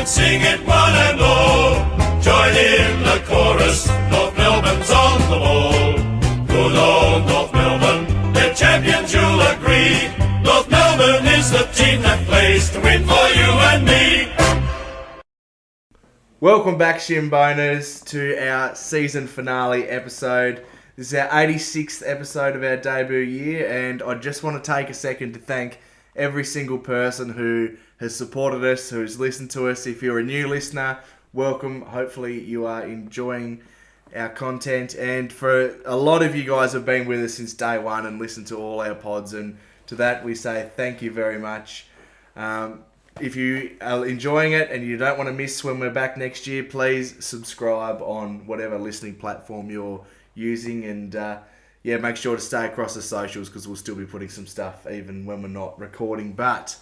and sing it one and all. Join in the chorus, North Melbourne's on the ball. Good old North Melbourne, they're champions, you'll agree. North Melbourne is the team that plays to win for you and me. Welcome back, Shimboners, to our season finale episode. This is our 86th episode of our debut year, and I just want to take a second to thank every single person who has supported us, who's listened to us. If you're a new listener, welcome. Hopefully you are enjoying our content, and for a lot of you guys have been with us since day one and listened to all our pods, and to that we say thank you very much. If you are enjoying it and you don't want to miss when we're back next year, please subscribe on whatever listening platform you're using, and make sure to stay across the socials because we'll still be putting some stuff even when we're not recording. But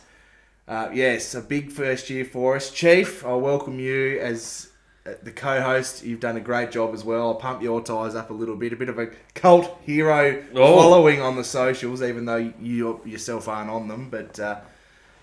yes, a big first year for us. Chief, I'll welcome you as the co-host. You've done a great job as well. I'll pump your tyres up a little bit. A bit of a cult hero following on the socials, even though you yourself aren't on them. But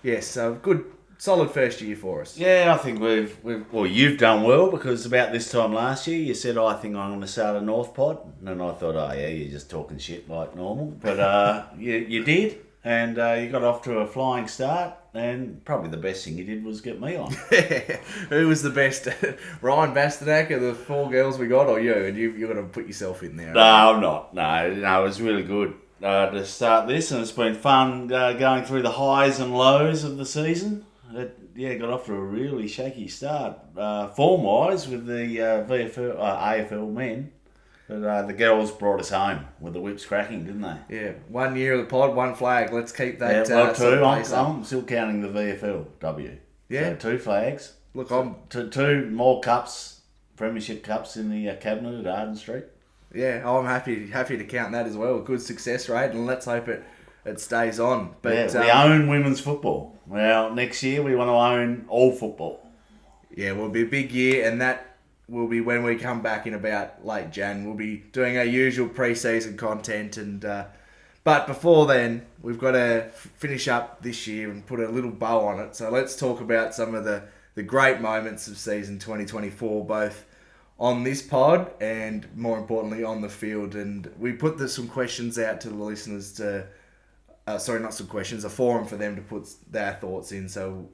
yes, so good. Solid first year for us. Yeah, I think you've done well, because about this time last year you said, I think I'm going to start a North Pod, and I thought, oh yeah, you're just talking shit like normal, but you did, and you got off to a flying start, and probably the best thing you did was get me on. Who was the best? Ryan Bastanak or the four girls we got, or you? And you're going to put yourself in there. No, I'm not. No, it was really good to start this, and it's been fun going through the highs and lows of the season. It got off to a really shaky start, form-wise, with the AFL men. But the girls brought us home with the whips cracking, didn't they? Yeah, 1 year of the pod, one flag. Let's keep that. Two. I'm still counting the VFL W. Yeah, so 2 flags. Look, I'm two more cups, premiership cups in the cabinet at Arden Street. Yeah, I'm happy to count that as well. Good success rate, and let's hope it stays on. But we own women's football. Well, next year we want to own all football. Yeah, will be a big year, and that will be when we come back in about late Jan. We'll be doing our usual pre-season content, and but before then, we've got to finish up this year and put a little bow on it. So let's talk about some of the great moments of season 2024, both on this pod and, more importantly, on the field. And we put some questions out to the listeners to... not some questions, a forum for them to put their thoughts in. So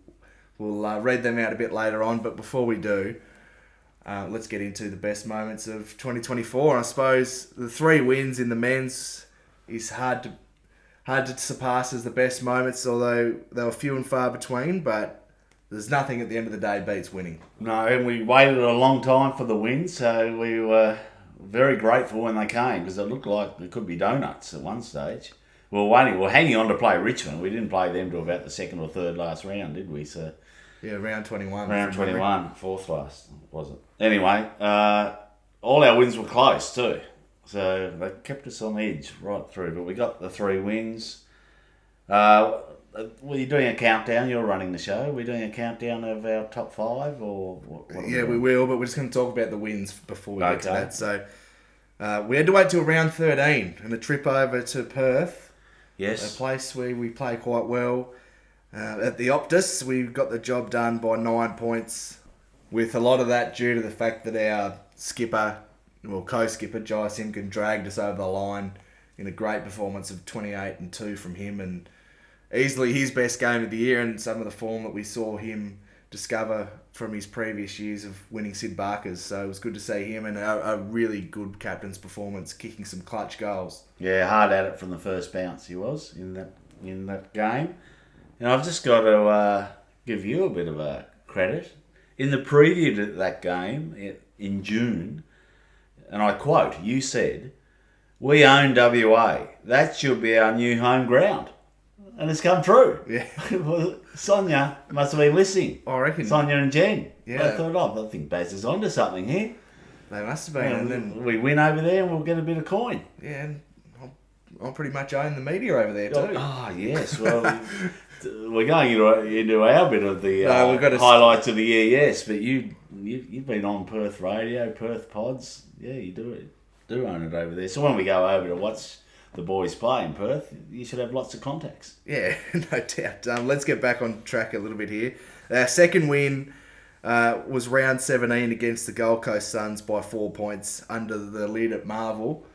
we'll read them out a bit later on. But before we do, let's get into the best moments of 2024. I suppose the 3 wins in the men's is hard to surpass as the best moments, although they were few and far between. But there's nothing at the end of the day beats winning. No, and we waited a long time for the win, so we were very grateful when they came, because it looked like it could be donuts at one stage. We're hanging on to play Richmond. We didn't play them to about the second or third last round, did we? So yeah, round 21. Round 21, fourth last, was it? Anyway, all our wins were close too. So they kept us on edge right through. But we got the 3 wins. Were you doing a countdown? You're running the show. We're doing a countdown of our top 5, or what yeah, we will, but we're just going to talk about the wins before we get to that. So we had to wait till round 13 and a trip over to Perth. Yes. A place where we play quite well. At the Optus, we got the job done by 9 points, with a lot of that due to the fact that our co-skipper, Jai Simkin, dragged us over the line in a great performance of 28-2 from him, and easily his best game of the year, and some of the form that we saw him discover from his previous years of winning Sid Barkers. So it was good to see him, and a really good captain's performance, kicking some clutch goals. Yeah, hard at it from the first bounce he was in that game. And I've just got to give you a bit of a credit. In the preview to that game in June, and I quote, you said, "We own WA. That should be our new home ground." And it's come true. Yeah. Sonia must have been listening. I reckon. Sonia and Jen. Yeah. I thought, I think Baz is onto something here. They must have been. And then we win over there and we'll get a bit of coin. Yeah, and I'll pretty much own the media over there too. Oh, yes. Well, we're going into our bit of the we've got highlights of the year, yes. But you've been on Perth radio, Perth pods. Yeah, you do own it over there. So when we go over to watch the boys play in Perth, you should have lots of contacts. Yeah, no doubt. Let's get back on track a little bit here. Our second win was round 17 against the Gold Coast Suns by 4 points under the lid at Marvel.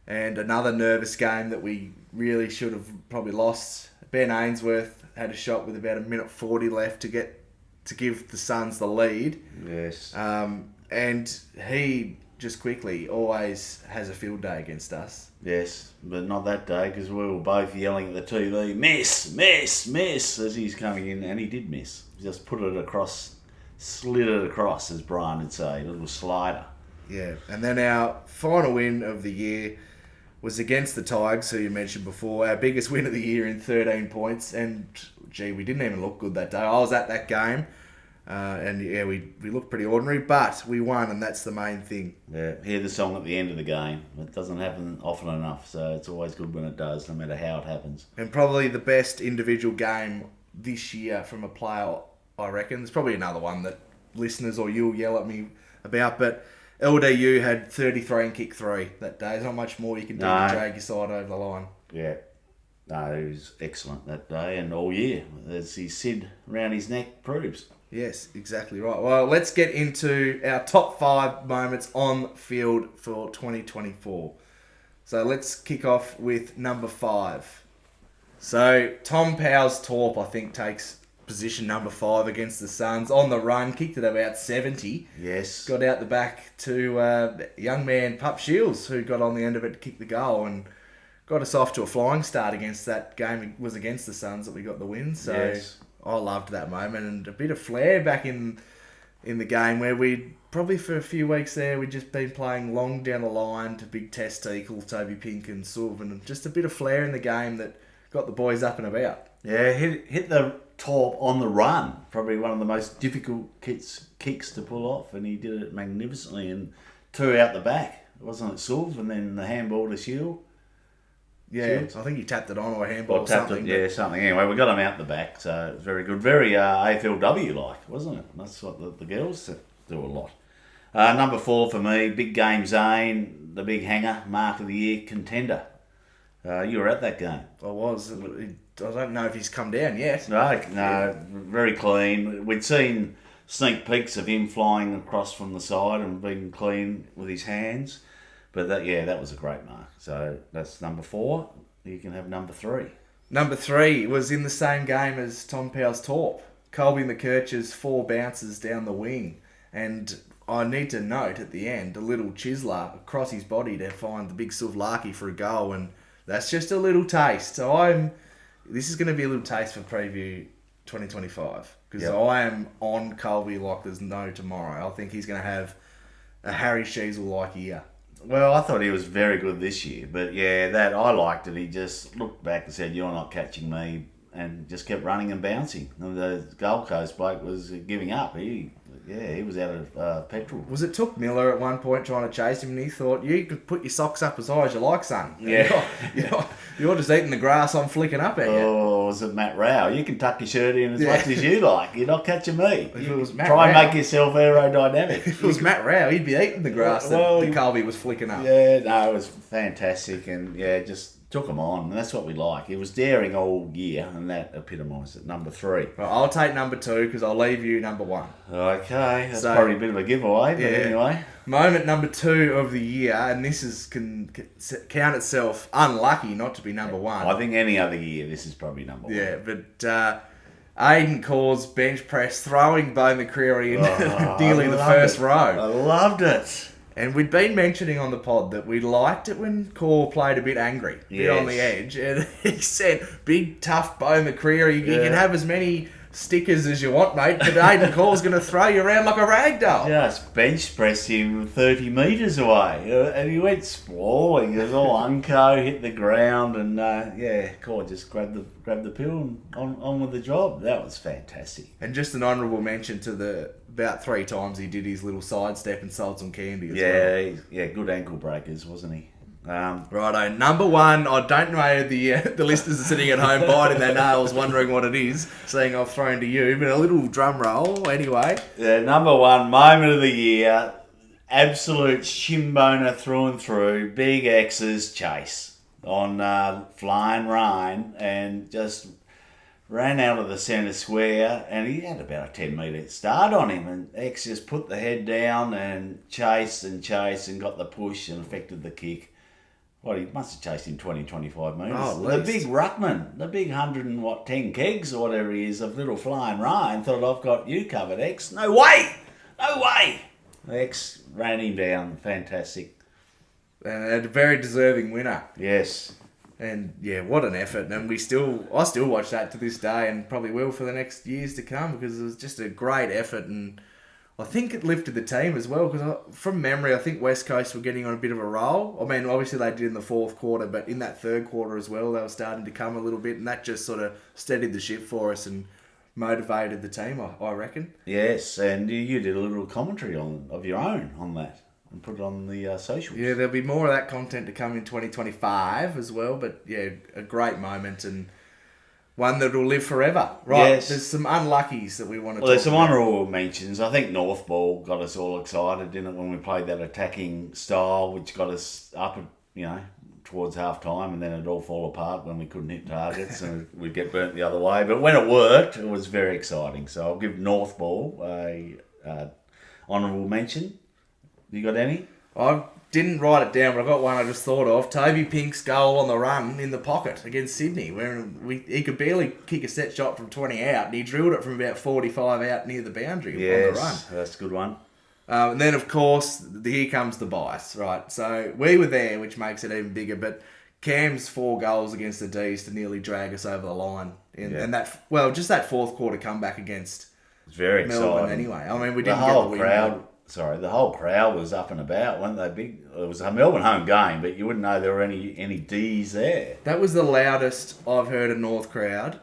And another nervous game that we really should have probably lost. Ben Ainsworth had a shot with about 1:40 left to give the Suns the lead. Yes. And he just quickly always has a field day against us. Yes, but not that day because we were both yelling at the TV, miss, miss, miss, as he's coming in, and he did miss. Just put it across, slid it across, as Brian would say, a little slider. Yeah, and then our final win of the year was against the Tigers, who you mentioned before. Our biggest win of the year in 13 points, and gee, we didn't even look good that day. I was at that game. And yeah, we looked pretty ordinary, but we won, and that's the main thing. Yeah, hear the song at the end of the game. It doesn't happen often enough, so it's always good when it does, no matter how it happens. And probably the best individual game this year from a player, I reckon. There's probably another one that listeners or you'll yell at me about, but LDU had 33 and kick 3 that day. There's not much more you can do to drag your side over the line. Yeah. No, he was excellent that day and all year, as his Sid round his neck proves. Yes, exactly right. Well, let's get into our top 5 moments on field for 2024. So let's kick off with number 5. So Tom Powell's Torp, I think, takes position number 5 against the Suns. On the run, kicked it about 70. Yes. Got out the back to young man Pup Shields, who got on the end of it to kick the goal and got us off to a flying start against that game. It was against the Suns that we got the win. So yes. I loved that moment, and a bit of flair back in the game where we'd probably for a few weeks there we'd just been playing long down the line to Big Testicle, Toby Pink and Suv, and just a bit of flair in the game that got the boys up and about. Yeah, hit the Torp on the run. Probably one of the most difficult kicks to pull off, and he did it magnificently, and 2 out the back. Wasn't it Suv, and then the handball to Shield? Yeah, I think he tapped it on or a handball or something. Something. Anyway, we got him out the back, so it was very good. Very AFLW-like, wasn't it? That's what the girls do a lot. Number 4 for me, big game Zane, the big hanger, mark of the year contender. You were at that game. I was. I don't know if he's come down yet. No, very clean. We'd seen sneak peeks of him flying across from the side and being clean with his hands. But that was a great mark. So that's number 4. You can have number 3. Number 3 was in the same game as Tom Powell's Torp. Colby McKirch's 4 bounces down the wing. And I need to note at the end, a little chiseler across his body to find the big Suvlaki for a goal. And that's just a little taste. So this is going to be a little taste for preview 2025. Because I am on Colby like there's no tomorrow. I think he's going to have a Harry Sheasel-like year. Well, I thought he was very good this year, but I liked it. He just looked back and said, "You're not catching me," and just kept running and bouncing. And the Gold Coast bloke was giving up. He was out of petrol. Was it Took Miller at one point trying to chase him, and he thought, "You could put your socks up as high as you like, son. Yeah, you're just eating the grass I'm flicking up at you." Oh, was it Matt Rao? You can tuck your shirt in as much as you like. You're not catching me. If it was Matt Try and Rao, make yourself aerodynamic. If it was Matt Rao, he'd be eating the grass that Colby was flicking up. Yeah, no, it was fantastic, and just took him on, and that's what we like. He was daring all year, and that epitomised it. Number 3. Well, I'll take number 2 because I'll leave you number 1. Okay, that's probably a bit of a giveaway, but anyway. Moment number 2 of the year, and this can count itself unlucky not to be number 1. I think any other year, this is probably number 1. Yeah, but Aiden Caw's bench press, throwing Bo McCreary in nearly the first row. I loved it. And we'd been mentioning on the pod that we liked it when Caw played a bit angry, a bit on the edge. And he said, big, tough Bo McCreary, you can have as many stickers as you want, mate, but Aiden Caw's going to throw you around like a rag doll. Just bench pressed him 30 metres away. And he went sprawling. It was all unco, hit the ground, and Caw just grabbed the pill and on with the job. That was fantastic. And just an honourable mention to about 3 times he did his little sidestep and sold some candy as well. Yeah, good ankle breakers, wasn't he? Righto, number 1. I don't know the listeners are sitting at home biting their nails, wondering what it is, seeing I've thrown to you, but a little drum roll anyway. Yeah, number 1 moment of the year, absolute shimboner through and through, big X's chase on Flying Rhine, and just ran out of the centre square, and he had about a 10-metre start on him, and X just put the head down and chased and got the push and affected the kick. Well, he must have chased him 20, 25 metres. Oh, the big ruckman, the big 10 kegs or whatever he is of little flying Ryan thought, I've got you covered, X. No way! No way! X ran him down. Fantastic. And a very deserving winner. Yes. And yeah, what an effort. And I still watch that to this day and probably will for the next years to come because it was just a great effort. And I think it lifted the team as well because from memory, I think West Coast were getting on a bit of a roll. I mean, obviously they did in the fourth quarter, but in that third quarter as well, they were starting to come a little bit. And that just sort of steadied the ship for us and motivated the team, I reckon. Yes, and you did a little commentary of your own on that. And put it on the socials. Yeah, there'll be more of that content to come in 2025 as well. But yeah, a great moment and one that will live forever. Right, yes. There's some unluckies that we want to Well, there's talk some about. honourable mentions. I think North Ball got us all excited, didn't it, when we played that attacking style, which got us up, towards half time, and then it'd all fall apart when we couldn't hit targets and we'd get burnt the other way. But when it worked, it was very exciting. So I'll give North Ball a honourable mention. You got any? I didn't write it down, but I got one I just thought of. Toby Pink's goal on the run in the pocket against Sydney, where he could barely kick a set shot from 20 out, and he drilled it from about 45 out near the boundary on the run. That's a good one. And then, of course, here comes the bias, right? So we were there, which makes it even bigger, but Cam's 4 goals against the D's to nearly drag us over the line. And just that fourth quarter comeback against It's very Melbourne exciting. anyway. I mean, we didn't get the win. The whole crowd was up and about, weren't they? Big. It was a Melbourne home game, but you wouldn't know there were any D's there. That was the loudest I've heard a North crowd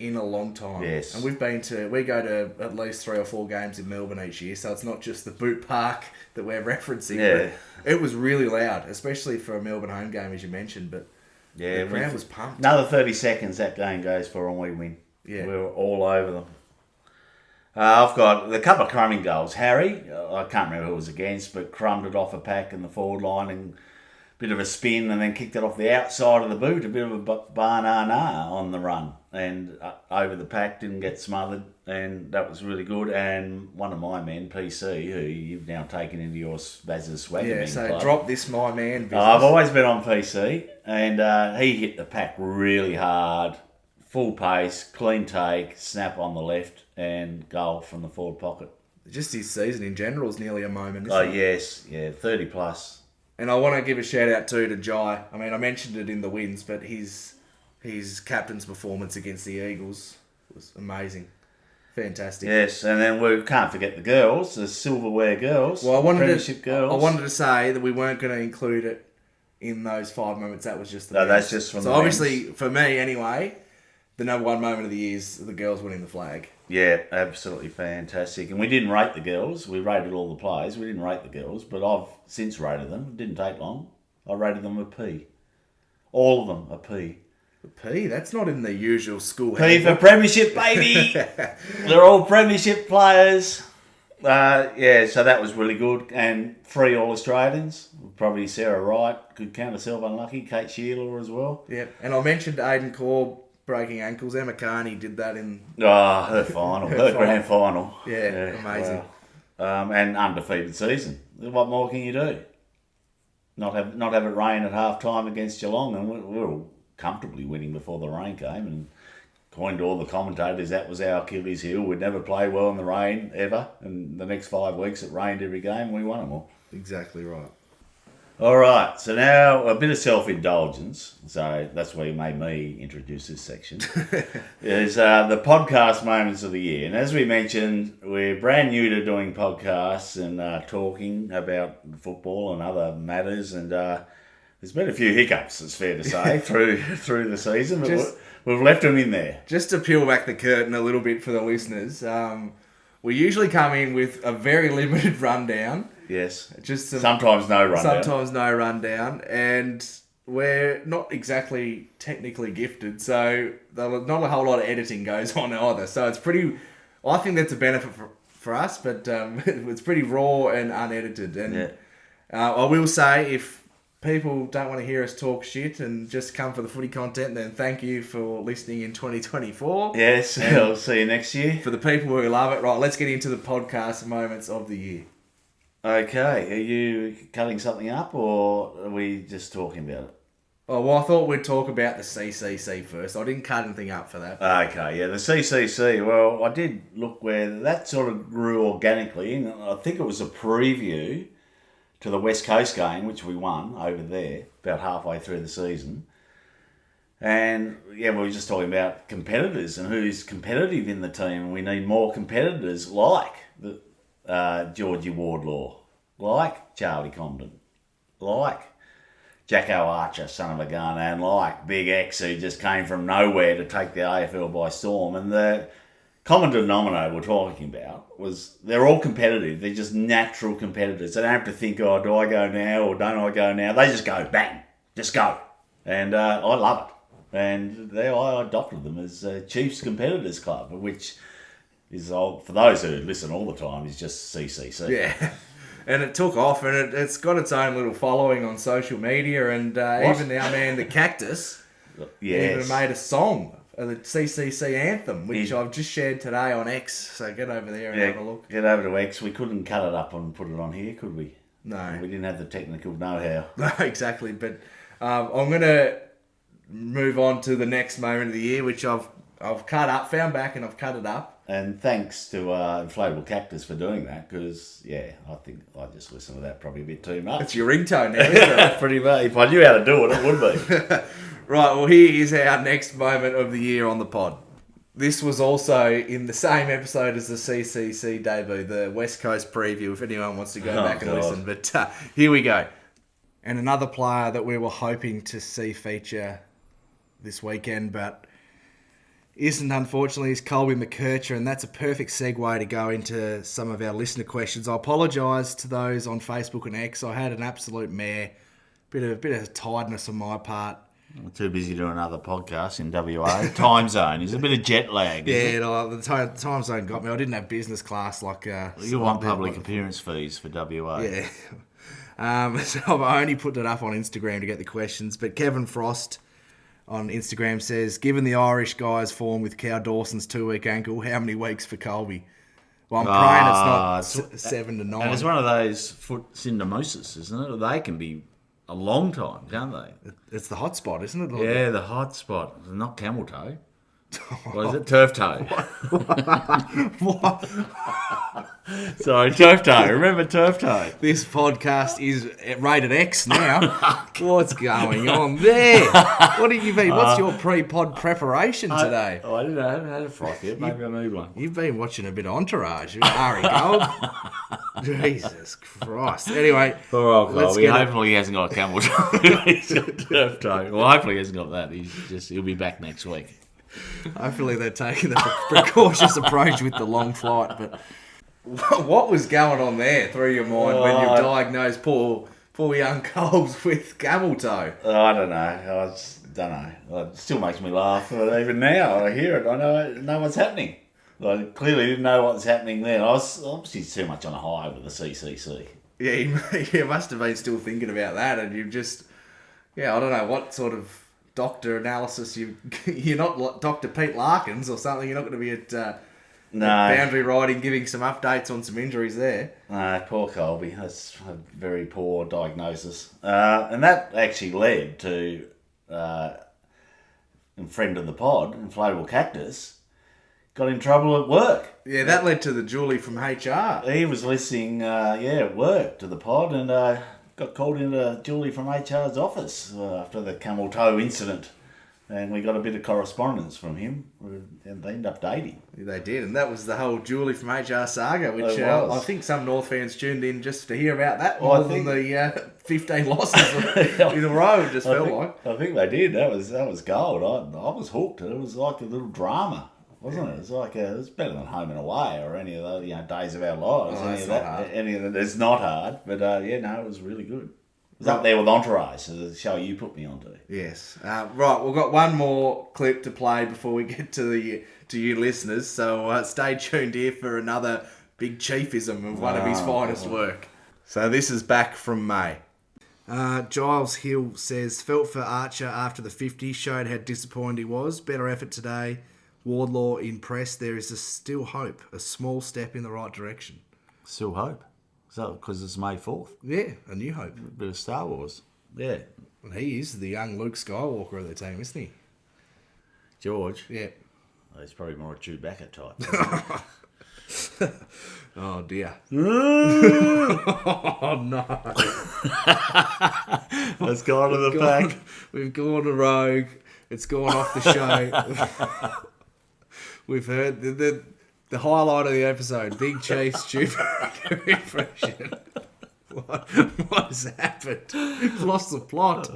in a long time. Yes. And we go to at least 3 or 4 games in Melbourne each year, so it's not just the Boot Park that we're referencing. Yeah. But it was really loud, especially for a Melbourne home game, as you mentioned. But Yeah, the crowd was pumped. Another 30 seconds that game goes for and we win. Yeah. We were all over them. I've got a couple of crumbing goals. Harry, I can't remember who it was against, but crumbed it off a pack in the forward line and a bit of a spin and then kicked it off the outside of the boot, a bit of a banana on the run. And over the pack, didn't get smothered, and that was really good. And one of my men, PC, who you've now taken into your Baz's Swagger club. Drop this my man business. I've always been on PC, and he hit the pack really hard, full pace, clean take, snap on the left, and goal from the forward pocket. Just his season in general is nearly a moment, isn't it? Yes, 30 plus. And I want to give a shout out too to Jai. I mean, I mentioned it in the wins, but his captain's performance against the Eagles was amazing. Fantastic. Yes, and then we can't forget the girls, the silverware girls, Well, premiership girls. I wanted to say that we weren't going to include it in those 5 moments. That was just the No, men's. that's just from so the obviously, for me anyway, the number one moment of the year is the girls winning the flag. Yeah, absolutely fantastic. And we didn't rate the girls. We rated all the players. We didn't rate the girls, but I've since rated them. It didn't take long. I rated them a P. All of them a P. The P, that's not in the usual school. P for premiership, baby. They're all premiership players. So that was really good. And 3 All-Australians. Probably Sarah Wright could count herself unlucky. Kate Shearer as well. Yeah, and I mentioned Aiden Corr breaking ankles. Emma Carney did that in... Her final. her grand final. Yeah, amazing. Wow. And undefeated season. What more can you do? Not have it rain at half time against Geelong, and we were all comfortably winning before the rain came, and according to all the commentators, that was our Achilles heel. We'd never play well in the rain, ever, and the next 5 weeks it rained every game, and we won them all. Exactly right. All right, so now a bit of self-indulgence, so that's why you made me introduce this section, is the podcast moments of the year. And as we mentioned, we're brand new to doing podcasts and talking about football and other matters, and there's been a few hiccups, it's fair to say, through the season, but we've left them in there. Just to peel back the curtain a little bit for the listeners, we usually come in with a very limited rundown. Yes. Sometimes no rundown. Sometimes no rundown. And we're not exactly technically gifted, so not a whole lot of editing goes on either. So it's pretty... I think that's a benefit for us, but it's pretty raw and unedited. And I will say, if people don't want to hear us talk shit and just come for the footy content, then thank you for listening in 2024. Yes, I'll see you next year. For the people who love it, right, let's get into the podcast moments of the year. Okay, are you cutting something up or are we just talking about it? Oh, well, I thought we'd talk about the CCC first. I didn't cut anything up for that. Okay, yeah, the CCC. Well, I did look where that sort of grew organically, and I think it was a preview to the West Coast game, which we won over there about halfway through the season. And yeah, we were just talking about competitors and who's competitive in the team. And we need more competitors like Georgie Wardlaw, like Charlie Comden, like Jacko Archer, son of a gun, and like Big X, who just came from nowhere to take the AFL by storm. And the common denominator we're talking about was they're all competitive. They're just natural competitors. They don't have to think, oh, do I go now or don't I go now? They just go, bang, just go. And I love it. And I adopted them as Chiefs Competitors Club, which is, for those who listen all the time, is just CCC. Yeah. And it took off, and it's got its own little following on social media, and even our man, the Cactus, even made a song, the CCC anthem, which I've just shared today on X, so get over there and have a look. Get over to X. We couldn't cut it up and put it on here, could we? No. We didn't have the technical know-how. No, exactly, but I'm going to move on to the next moment of the year, which I've found back and I've cut it up. And thanks to Inflatable Cactus for doing that, because, I think I just listened to that probably a bit too much. It's your ringtone now, isn't it? Pretty much. If I knew how to do it, it would be. Right, well, here is our next moment of the year on the pod. This was also in the same episode as the CCC debut, the West Coast preview, if anyone wants to go back and listen. But here we go. And another player that we were hoping to see feature this weekend, but isn't, unfortunately, is Colby McKercher, and that's a perfect segue to go into some of our listener questions. I apologise to those on Facebook and X. I had an absolute mare, bit of tiredness on my part. I'm too busy doing another podcast in WA. Time zone. There's a bit of jet lag. The time zone got me. I didn't have business class like... you want public appearance fees for WA. Yeah. So I've only put it up on Instagram to get the questions, but Kevin Frost on Instagram says, given the Irish guy's form with Cow Dawson's 2-week ankle, how many weeks for Colby? Well, I'm praying it's not 7 to 9. And it's one of those foot syndesmosis, isn't it? They can be a long time, can't they? It's the hot spot, isn't it? Yeah, the hot spot. Not camel toe. What is it? Turf toe. What? Sorry, turf toe. Remember turf toe? This podcast is rated X now. What's going on there? What have you been? What's your pre-pod preparation today? I didn't know. I haven't had a froth yet. Maybe I need one. You've been watching a bit of Entourage. Ari Gold. Jesus Christ. Anyway, hopefully he hasn't got a camel toe. He's got turf toe. Well, hopefully he hasn't got that. He'll be back next week. Hopefully they're taking the precautious approach with the long flight. But what was going on there through your mind when you diagnosed poor young Coles with camel toe? I don't know. I just don't know. It still makes me laugh. But even now, I hear it. I know what's happening. I clearly didn't know what was happening then. I was obviously too much on a high with the CCC. Yeah, you must have been still thinking about that, and you've just, I don't know what sort of doctor analysis you're not like Dr. Pete Larkins or something. You're not going to be at boundary riding giving some updates on some injuries there. No, poor Colby. That's a very poor diagnosis. And that actually led to a friend of the pod, Inflatable Cactus, got in trouble at work. Yeah, that led to the Julie from HR. He was listening, at work to the pod and got called into Julie from HR's office after the camel toe incident. And we got a bit of correspondence from him, and they ended up dating. They did, and that was the whole Julie from HR saga, which I think some North fans tuned in just to hear about that more than the 15 losses in a row, it just felt like. I think they did. That was gold. I was hooked. It was like a little drama, wasn't it? It was like it was better than Home and Away or any of those Days of Our Lives. Any of that. It's not hard, but it was really good. It was up there with Entourage, the show you put me onto. Yes. Right, we've got one more clip to play before we get to you listeners, so stay tuned here for another big chiefism of one of his finest work. So this is back from May. Giles Hill says, felt for Archer after the 50, showed how disappointed he was. Better effort today. Wardlaw impressed. There is still hope. A small step in the right direction. Still hope. So, because it's May 4th. Yeah, a new hope. A bit of Star Wars. Yeah. And he is the young Luke Skywalker of the team, isn't he? George. Yeah. Oh, he's probably more a Chewbacca type. Oh, dear. Oh, no. Let's go on to the pack. We've gone to Rogue. It's gone off the show. We've heard the highlight of the episode, Big Chief's Chewbacca impression. What has happened? We've lost the plot.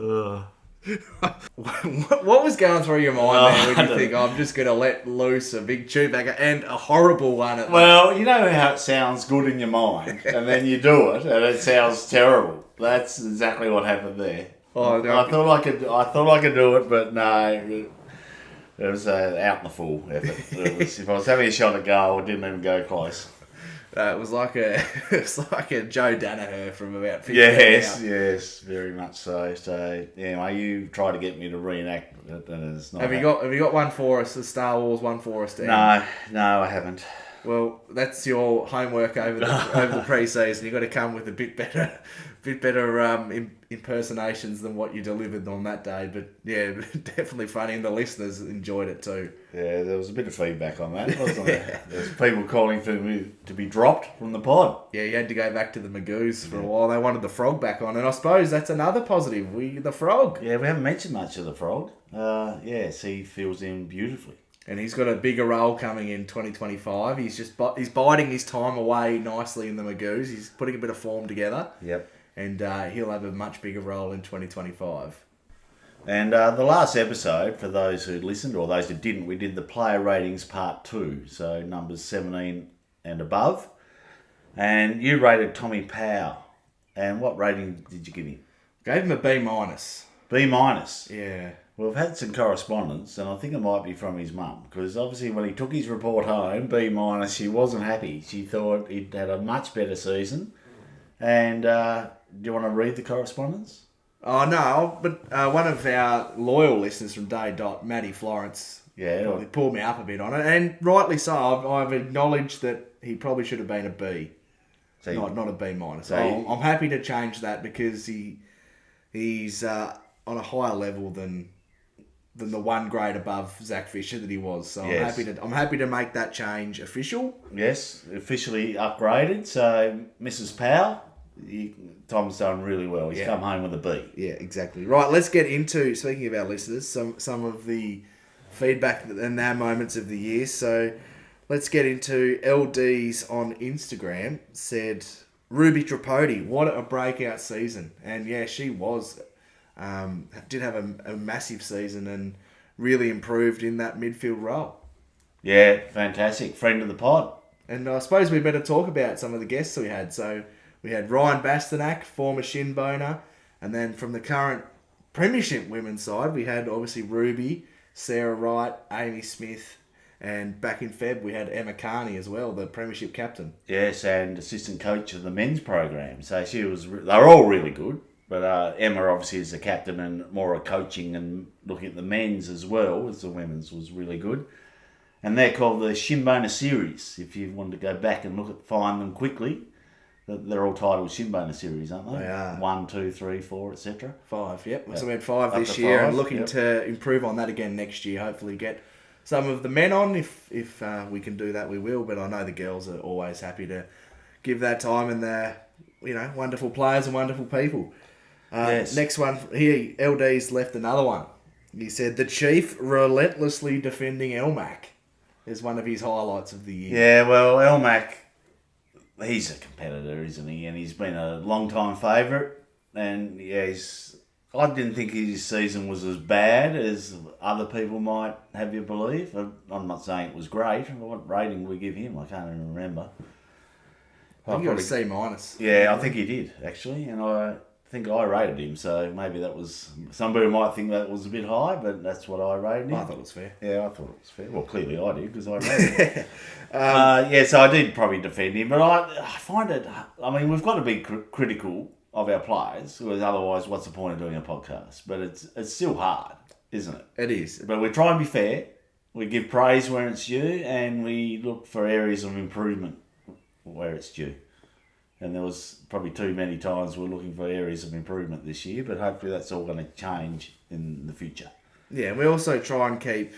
What was going through your mind there when you think, I'm just going to let loose a big Chewbacca and a horrible one at Well, you know how it sounds good in your mind, and then you do it, and it sounds terrible. That's exactly what happened there. Oh, no. I thought I could do it, but no, it was out in the full effort. If I was having a shot at goal, it didn't even go close. It was like a Joe Danaher from about 50 Yes, very much so. So anyway, you try to get me to reenact it, and it's not. Have you got one for us? The Star Wars one for us, Dan? No, I haven't. Well, that's your homework over the pre-season. You've got to come with a bit better impersonations than what you delivered on that day. But yeah, definitely funny, and the listeners enjoyed it too. Yeah, there was a bit of feedback on that, wasn't there? There was people calling for me to be dropped from the pod. Yeah, you had to go back to the Magoos for a while. They wanted the frog back on, and I suppose that's another positive. The frog. Yeah, we haven't mentioned much of the frog. He fills in beautifully. And he's got a bigger role coming in 2025. He's biding his time away nicely in the Magoos. He's putting a bit of form together. Yep. And he'll have a much bigger role in 2025. And the last episode, for those who listened or those who didn't, we did the player ratings part 2, so numbers 17 and above. And you rated Tommy Powell. And what rating did you give him? Gave him a B-. B-. Yeah. Well, we've had some correspondence, and I think it might be from his mum, because obviously when he took his report home, B-, she wasn't happy. She thought he'd had a much better season. And do you want to read the correspondence? Oh, no, but one of our loyal listeners from Day Dot, Maddie Florence, probably pulled me up a bit on it, and rightly so. I've acknowledged that he probably should have been a B, not a B-. I'm happy to change that because he's on a higher level than the one grade above Zach Fisher that he was. So yes. I'm happy to make that change official. Yes, officially upgraded. So Mrs. Powell, Tom's done really well. He's come home with a B. Yeah, exactly. Right, let's get into, speaking of our listeners, some of the feedback and their moments of the year. So let's get into LD's on Instagram said, Ruby Tripodi, what a breakout season. And yeah, she was... did have a massive season and really improved in that midfield role. Yeah, fantastic. Friend of the pod. And I suppose we better talk about some of the guests we had. So we had Ryan Bastanak, former shin boner. And then from the current Premiership women's side, we had obviously Ruby, Sarah Wright, Amy Smith. And back in Feb, we had Emma Carney as well, the Premiership captain. Yes, and assistant coach of the men's program. So they're all really good. But Emma obviously is the captain and more of coaching and looking at the men's as well as the women's was really good. And they're called the Shinboner Series. If you wanted to go back and find them quickly, they're all titled Shinboner Series, aren't they? They are. 1, 2, 3, 4, etc. 5, yep. So we had 5 this year and looking to improve on that again next year. Hopefully get some of the men on. If we can do that, we will. But I know the girls are always happy to give that time, and they're wonderful players and wonderful people. Yes. Next one here, LD's left another one. He said, the Chief relentlessly defending Elmac is one of his highlights of the year. Yeah, well, Elmac, he's a competitor, isn't he? And he's been a long-time favourite. And yeah, I didn't think his season was as bad as other people might have you believe. I'm not saying it was great. What rating did we give him? I can't even remember. I think he got a C-. Yeah, I think he did, actually. And I think I rated him, so maybe that was... Somebody might think that was a bit high, but that's what I rated him. I thought it was fair. Yeah, I thought it was fair. Well, clearly I did, because I rated him. So I did probably defend him, but I find it... I mean, we've got to be critical of our players, because otherwise what's the point of doing a podcast? But it's still hard, isn't it? It is. But we try and be fair. We give praise where it's due, and we look for areas of improvement where it's due. And there was probably too many times we're looking for areas of improvement this year, but hopefully that's all going to change in the future. Yeah, and we also try and keep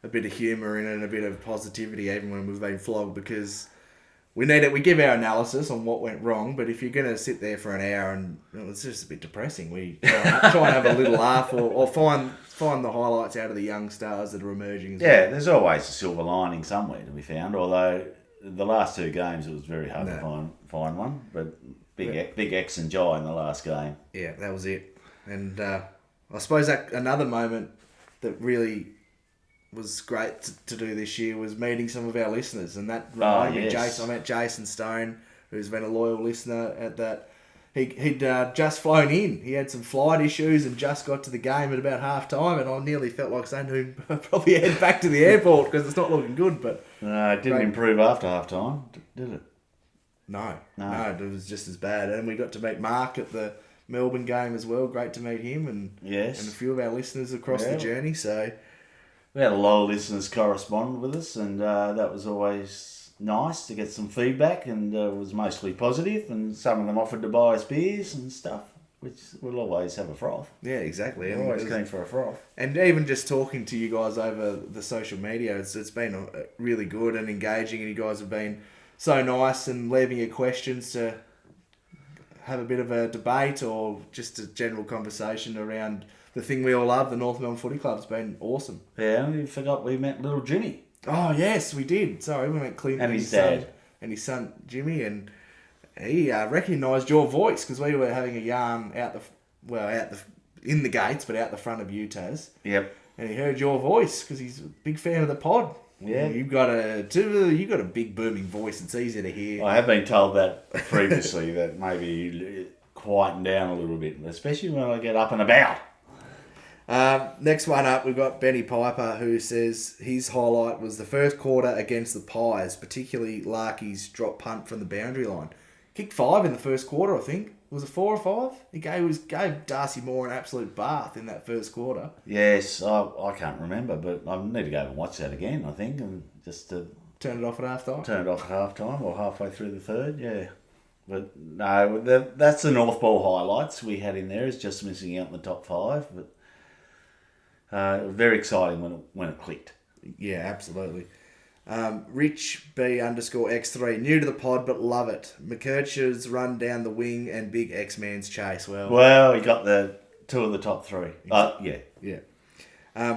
a bit of humour in it and a bit of positivity even when we've been flogged, because we need it. We give our analysis on what went wrong, but if you're going to sit there for an hour and it's just a bit depressing, we try and have a little laugh or find the highlights out of the young stars that are emerging as well. Yeah, there's always a silver lining somewhere to be found, although the last 2 games it was very hard to find one, but big X and Jai in the last game. Yeah, that was it. And I suppose that another moment that really was great to do this year was meeting some of our listeners, and that reminded me, Jason. I met Jason Stone, who's been a loyal listener at that. He'd just flown in. He had some flight issues and just got to the game at about half time, and I nearly felt like saying to him, probably head back to the airport because it's not looking good. But no, it didn't improve after half time, did it? No, it was just as bad. And we got to meet Mark at the Melbourne game as well. Great to meet him and a few of our listeners across the journey. So we had a lot of listeners correspond with us, and that was always nice to get some feedback, and it was mostly positive, and some of them offered to buy us beers and stuff, which we'll always have a froth. Yeah, exactly. We're always keen for a froth. And even just talking to you guys over the social media, it's been really good and engaging, and you guys have been so nice and leaving your questions to have a bit of a debate or just a general conversation around the thing we all love, the North Melbourne Footy Club. It's been awesome. Yeah, and we forgot we met little Jimmy. Oh, yes, we did. Sorry, we met Clint and his dad. And his son, Jimmy, and he recognised your voice because we were having a yarn in the gates, but out the front of UTAS. Yep. And he heard your voice because he's a big fan of the pod. Yeah. You've got a big booming voice. It's easy to hear. I have been told that previously, that maybe quieten down a little bit, especially when I get up and about. Next one up, we've got Benny Piper, who says his highlight was the first quarter against the Pies, particularly Larky's drop punt from the boundary line. Kicked 5 in the first quarter, I think. Was it 4 or 5? He gave Darcy Moore an absolute bath in that first quarter. Yes, I can't remember, but I need to go and watch that again, I think, and just to turn it off at half time. Turn it off at half time or halfway through the third, yeah. But no, that's the North Ball highlights we had in there. Is just missing out in the top 5, but. Very exciting when it clicked. Yeah, absolutely. Rich B_X3, new to the pod but love it. McKercher's run down the wing and big X-Man's chase. Well, he got the 2 of the top 3. Yeah.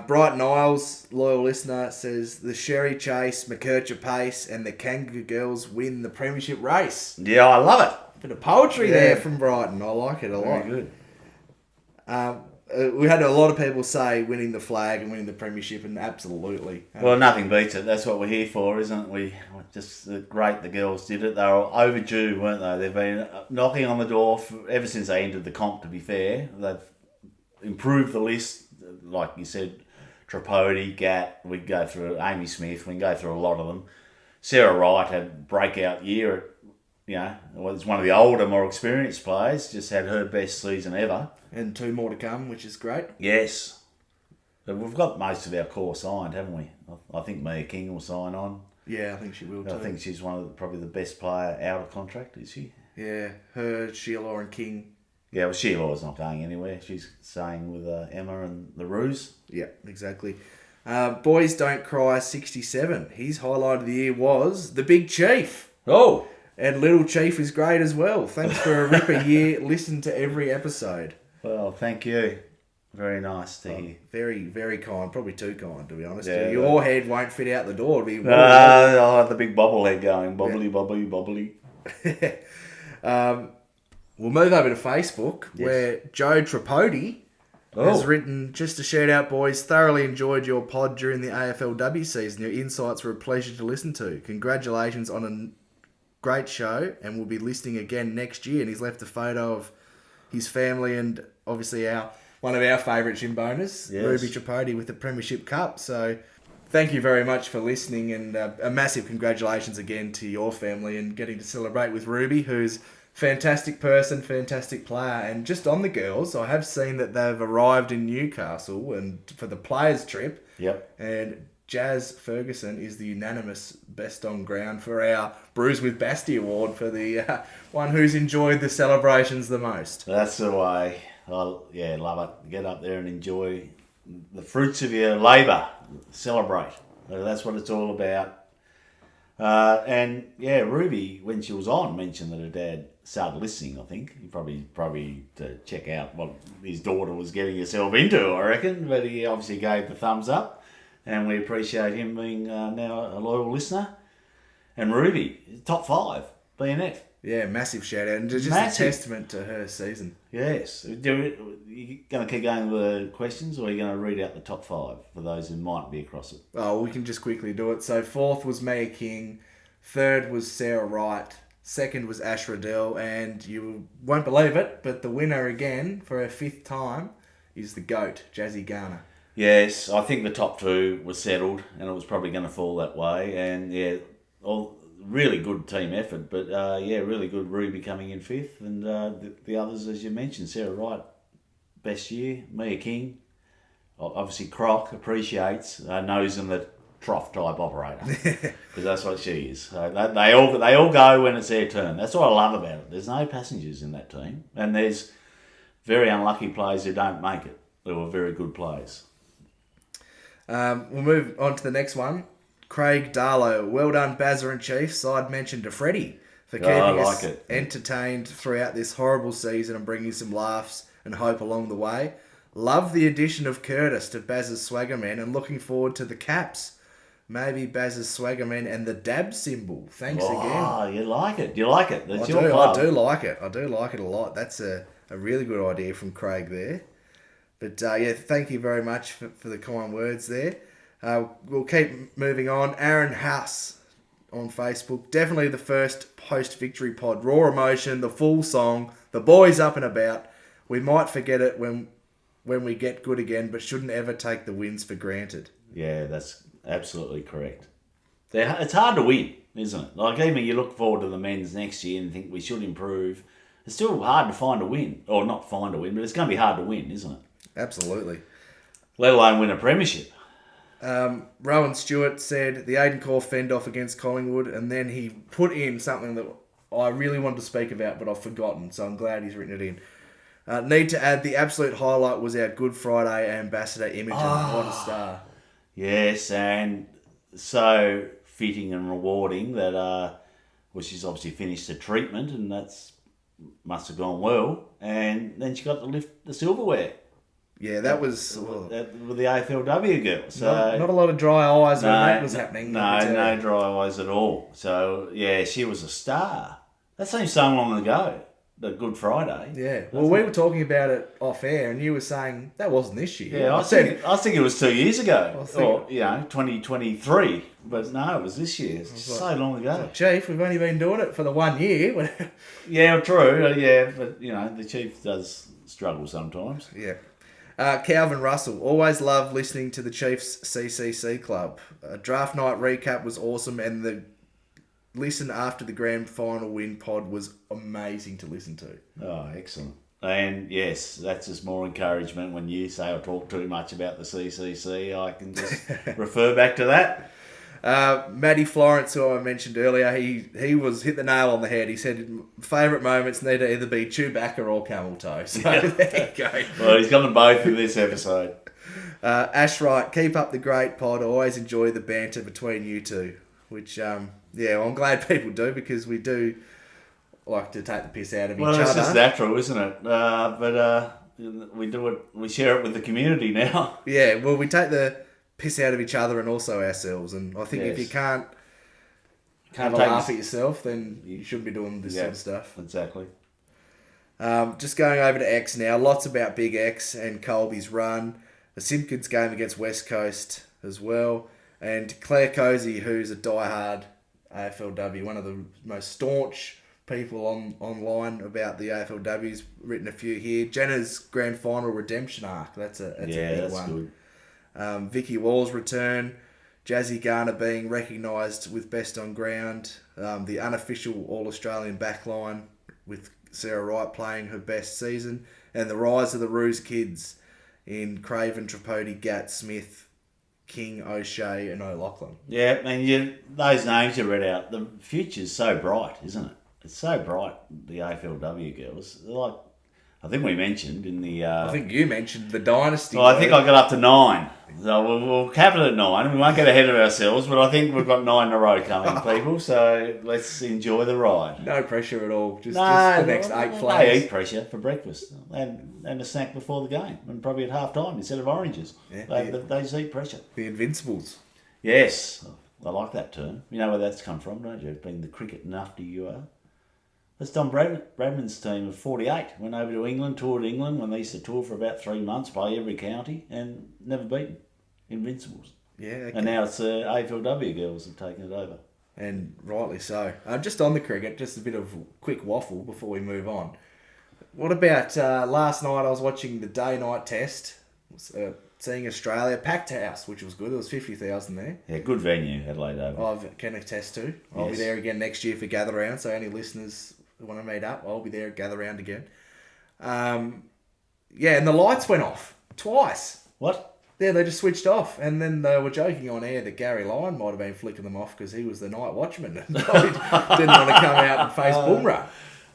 Brighton Isles, loyal listener, says the Sherry chase, McKercher pace, and the Kangaroo girls win the premiership race. Yeah, I love it. Bit of poetry there from Brighton. I like it a lot. Very good. We had a lot of people say winning the flag and winning the premiership, and absolutely. Well, nothing beats it. That's what we're here for, isn't it? We just great the girls did it. They were overdue, weren't they? They've been knocking on the door ever since they entered the comp, to be fair. They've improved the list, like you said, Tripodi, Gat, we can go through Amy Smith, we can go through a lot of them. Sarah Wright had a breakout year. Was one of the older, more experienced players, just had her best season ever. And 2 more to come, which is great. Yes. But we've got most of our core signed, haven't we? I think Mia King will sign on. Yeah, I think she will too. I think she's probably the best player out of contract, is she? Yeah, her, Sheila and King. Yeah, well, Sheila's not going anywhere. She's staying with Emma and the ROOS. Yeah, exactly. Boys Don't Cry 67. His highlight of the year was the Big Chief. Oh! And Little Chief is great as well. Thanks for a ripper year. Listen to every episode. Well, thank you. Very nice to hear. Very, very kind. Probably too kind, to be honest. Yeah, Your head won't fit out the door. I'll have the big bobblehead going. Bobbly, bobbly, bobbly. We'll move over to Facebook, where Joe Tripodi has written, just to shout out, boys, thoroughly enjoyed your pod during the AFLW season. Your insights were a pleasure to listen to. Congratulations on a great show, and we'll be listening again next year. And he's left a photo of his family and obviously one of our favourite gym boners, Ruby Tripodi, with the Premiership Cup. So thank you very much for listening, and a massive congratulations again to your family and getting to celebrate with Ruby, who's fantastic person, fantastic player. And just on the girls, I have seen that they've arrived in Newcastle and for the players' trip. Yep. And Jazz Ferguson is the unanimous best on ground for our Brews with Basti award for the one who's enjoyed the celebrations the most. That's the way. Love it. Get up there and enjoy the fruits of your labour. Celebrate. That's what it's all about. And yeah, Ruby, when she was on, mentioned that her dad started listening. I think he probably to check out what his daughter was getting herself into, I reckon. But he obviously gave the thumbs up, and we appreciate him being now a loyal listener. And Ruby, top 5 BNF. Yeah, massive shout out, and just Massive. a testament to her season. Yes. You going to keep going with the questions, or are you going to read out the top 5 for those who might be across it? Oh, we can just quickly do it. So 4th was Mia King, 3rd was Sarah Wright, 2nd was Ash Riddell, and you won't believe it, but the winner again for her 5th time is the GOAT, Jazzy Garner. Yes, I think the top 2 was settled, and it was probably going to fall that way. And yeah, really good team effort, but really good Ruby coming in 5th, and the others, as you mentioned, Sarah Wright, best year, Mia King, obviously Croc appreciates, knows in the trough type operator, because that's what she is. So they all go when it's their turn. That's what I love about it. There's no passengers in that team, and there's very unlucky players who don't make it. They were very good players. We'll move on to the next one. Craig Darlow, well done, Bazza and Chief. Side mention to Freddie for keeping us entertained throughout this horrible season and bringing some laughs and hope along the way. Love the addition of Curtis to Bazza's Swaggerman and looking forward to the caps. Maybe Bazza's Swaggerman and the dab symbol. Thanks again. Oh, you like it. You like it. That's I do like it. I do like it a lot. That's a really good idea from Craig there. But thank you very much for the kind words there. We'll keep moving on. Aaron House on Facebook. Definitely the first post-victory pod. Raw emotion, the full song, the boys up and about. We might forget it when we get good again, but shouldn't ever take the wins for granted. Yeah, that's absolutely correct. It's hard to win, isn't it? Like, even you look forward to the men's next year and think we should improve. It's still hard to find a win. Or not find a win, but it's going to be hard to win, isn't it? Absolutely. Let alone win a premiership. Rowan Stewart said the Aiden fend off against Collingwood, and then he put in something that I really wanted to speak about, but I've forgotten, so I'm glad he's written it in. Need to add, the absolute highlight was our Good Friday ambassador, Imogen. What a star. Yes, and so fitting and rewarding that she's obviously finished the treatment, and that's must have gone well, and then she got to lift the silverware. Yeah, that was... with the AFLW girl. So not a lot of dry eyes when that was happening. No dry eyes at all. So, yeah, she was a star. That seems so long ago, the Good Friday. Yeah. Well, we were talking about it off air, and you were saying that wasn't this year. Yeah, I think it was 2 years ago. Or, 2023. But no, it was this year. It's so long ago. Chief, we've only been doing it for the 1 year. Yeah, true. Yeah, but, the Chief does struggle sometimes. Yeah. Calvin Russell, always love listening to the Chiefs CCC Club. Draft night recap was awesome, and the listen after the grand final win pod was amazing to listen to. Oh, excellent. And yes, that's just more encouragement when you say I talk too much about the CCC. I can just refer back to that. Matty Florence, who I mentioned earlier, he was hit the nail on the head. He said favourite moments need to either be Chewbacca or Camel Toe. So there you go. Well, he's got them both in this episode. Ash Wright, keep up the great pod. I always enjoy the banter between you two. Which, I'm glad people do, because we do like to take the piss out of each other. Well, it's just natural, isn't it? But we do it. We share it with the community now. Yeah, well, we take the piss out of each other and also ourselves, and I think if you can't laugh at yourself, then you shouldn't be doing this sort of stuff. Exactly. Just going over to X now, lots about Big X and Colby's run, the Simpkins game against West Coast as well, and Claire Cozy, who's a diehard AFLW, one of the most staunch people online about the AFLW's written a few here. Jenna's grand final redemption arc, that's a big one. Good. Vicky Wall's return, Jazzy Garner being recognised with best on ground, the unofficial All-Australian backline, with Sarah Wright playing her best season, and the rise of the ROOS kids in Craven, Tripodi, Gatt, Smith, King, O'Shea and O'Loughlin. Yeah, those names you read out, the future's so bright, isn't it? It's so bright, the AFLW girls. They're like, I think we mentioned in the... I think you mentioned the dynasty. Well, I think I got up to 9. So we'll cap it at 9. We won't get ahead of ourselves, but I think we've got 9 in a row coming, people. So let's enjoy the ride. No pressure at all. Just the next 8 flags. They eat pressure for breakfast and a snack before the game, and probably at half time instead of oranges. Yeah, they just eat pressure. The Invincibles. Yes, I like that term. You know where that's come from, don't you? Being the cricket nufty you are. That's Don Bradman's team of 48. Went over to England, toured England when they used to tour for about 3 months, play every county, and never beaten. Invincibles. Yeah. Okay. And now it's the AFLW girls have taken it over. And rightly so. Just on the cricket, just a bit of quick waffle before we move on. What about last night? I was watching the day-night test, seeing Australia, packed house, which was good. There was 50,000 there. Yeah, good venue, Adelaide Oval. I can attest to. I'll be Yes. there again next year for Gather Round, so any listeners who want to meet up, I'll be there at Gather Round again. Yeah, and the lights went off twice. What? Yeah, they just switched off, and then they were joking on air that Gary Lyon might have been flicking them off because he was the night watchman and probably didn't want to come out and face Bumrah.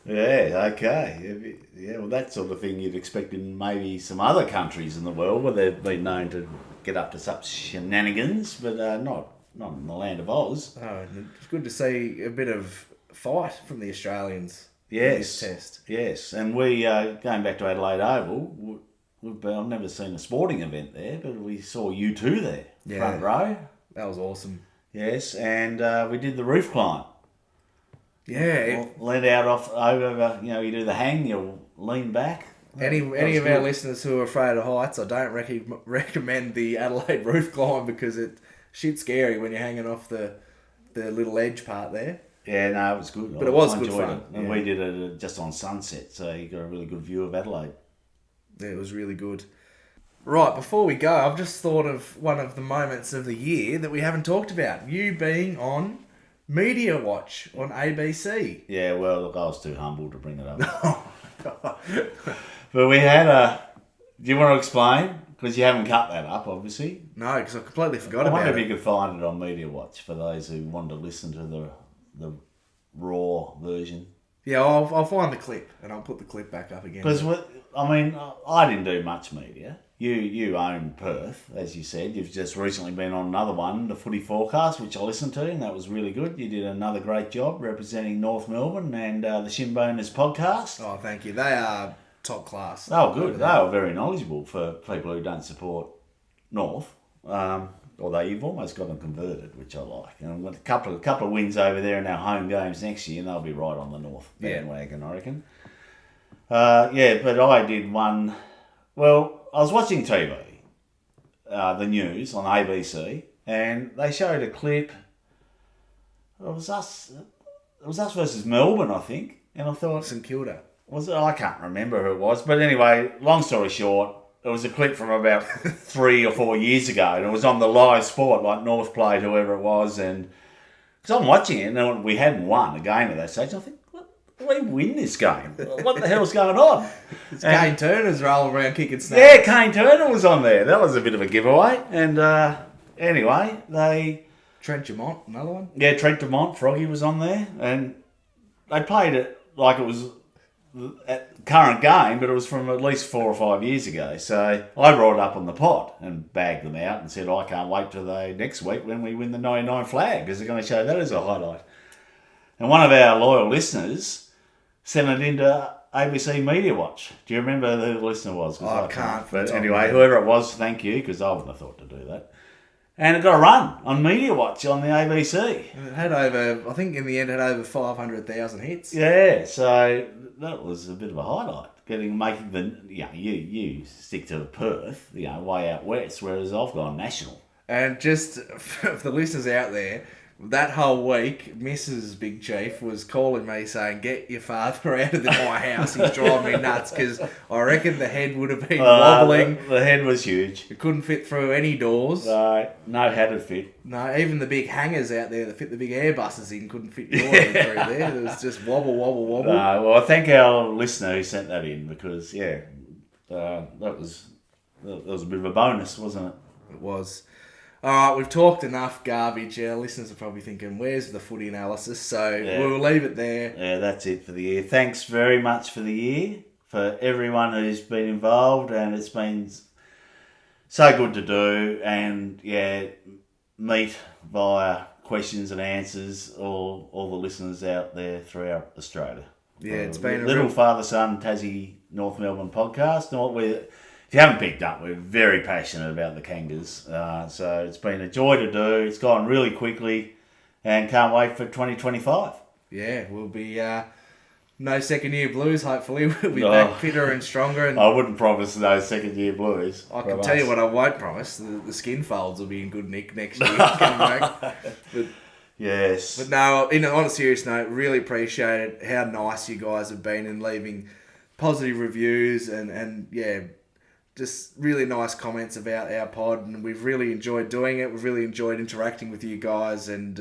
Yeah, okay. Yeah, well, that sort of thing you'd expect in maybe some other countries in the world where they've been known to get up to such shenanigans, but not in the land of Oz. Oh, and it's good to see a bit of fight from the Australians in Yes, this test. yes. And we, going back to Adelaide Oval, I've never seen a sporting event there, but we saw you two there, Yeah. front row. That was awesome. Yes, and we did the roof climb. Yeah. Leaned out off over, you do the hang, you lean back. Any That of was our good. listeners who are afraid of heights, I don't recommend the Adelaide roof climb because it's shit scary when you're hanging off the little edge part there. Yeah, no, it was good. But it was I good enjoyed fun, it. And yeah. we did it just on sunset, so you got a really good view of Adelaide. Yeah, it was really good. Right, before we go, I've just thought of one of the moments of the year that we haven't talked about. You being on Media Watch on ABC. Yeah, well, look, I was too humble to bring it up. But we had do you want to explain? Because you haven't cut that up, obviously. No, because I completely forgot I about wonder if it. you could find it on Media Watch for those who wanted to listen to the raw version. Yeah, I'll find the clip and I'll put the clip back up again. Because I didn't do much media. You own Perth, as you said. You've just recently been on another one, the Footy Forecast, which I listened to, and that was really good. You did another great job representing North Melbourne and the Shinboners podcast. Oh, thank you. They are top class. They were good. They were very knowledgeable for people who don't support North. Although you've almost got them converted, which I like. And we've got a couple of wins over there in our home games next year, and they'll be right on the North bandwagon, I reckon. But I did one. Well, I was watching TV, the news on ABC, and they showed a clip. It was us versus Melbourne, I think. And I thought, St Kilda. was it? I can't remember who it was. But anyway, long story short, it was a clip from about 3 or 4 years ago, and it was on the live sport, like North played whoever it was, and because I'm watching it, and we hadn't won a game at that stage, I think, we win this game. What the hell's going on? It's Kane Turner's rolling around kicking snaps. Yeah, Kane Turner was on there. That was a bit of a giveaway. And anyway, Trent Dumont, another one. Yeah, Trent Dumont, Froggy was on there, and they played it like it was at current game, but it was from at least 4 or 5 years ago. So I brought it up on the pod and bagged them out and said, I can't wait till next week when we win the 99 flag, because they're going to show that as a highlight. And one of our loyal listeners sent it into ABC Media Watch. Do you remember who the listener was? 'Cause I can't. But anyway, whoever it was, thank you, because I wouldn't have thought to do that. And it got a run on Media Watch on the ABC. It had over, I think in the end, it had over 500,000 hits. Yeah, so that was a bit of a highlight. Making you stick to Perth, way out west, whereas I've gone national. And just for the listeners out there, That whole week, Mrs. Big Chief was calling me saying, "Get your father out of my house. He's driving me nuts." Because I reckon the head would have been wobbling. The head was huge. It couldn't fit through any doors. No head would fit. No, even the big hangers out there that fit the big Airbuses in couldn't fit your head through there. It was just wobble, wobble, wobble. Well, I thank our listener who sent that in because, that was a bit of a bonus, wasn't it? It was. Alright, we've talked enough garbage. Our listeners are probably thinking, where's the footy analysis? So we'll leave it there. Yeah, that's it for the year. Thanks very much for the year, for everyone who's been involved, and it's been so good to do, and meet via questions and answers all the listeners out there throughout Australia. Yeah, it's been Little Father-Son Tassie North Melbourne podcast. If you haven't picked up, we're very passionate about the Kangas. So it's been a joy to do. It's gone really quickly and can't wait for 2025. Yeah, we'll be no second year blues, hopefully. We'll be back fitter and stronger. And I wouldn't promise no second year blues. I can tell you what I won't promise. The skin folds will be in good nick next year. Coming back. Yes. But no, on a serious note, really appreciate it, how nice you guys have been in leaving positive reviews and just really nice comments about our pod, and we've really enjoyed doing it. We've really enjoyed interacting with you guys, and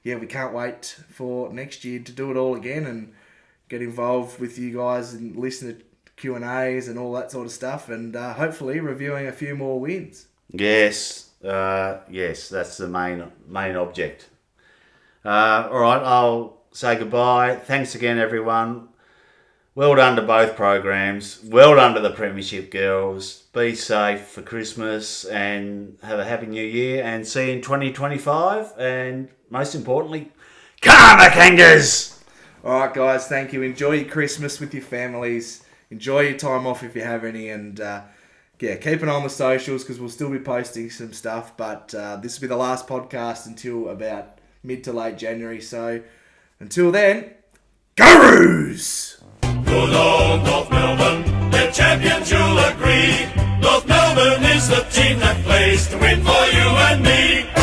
we can't wait for next year to do it all again and get involved with you guys and listen to Q&As and all that sort of stuff, and hopefully reviewing a few more wins. Yes, that's the main object. All right, I'll say goodbye. Thanks again, everyone. Well done to both programs. Well done to the Premiership girls. Be safe for Christmas and have a happy new year, and see you in 2025. And most importantly, come on, Kangas! All right, guys, thank you. Enjoy your Christmas with your families. Enjoy your time off if you have any, and keep an eye on the socials because we'll still be posting some stuff. But this will be the last podcast until about mid to late January. So until then, go ROOS! Good old North Melbourne, they're champions, you'll agree. North Melbourne is the team that plays to win for you and me.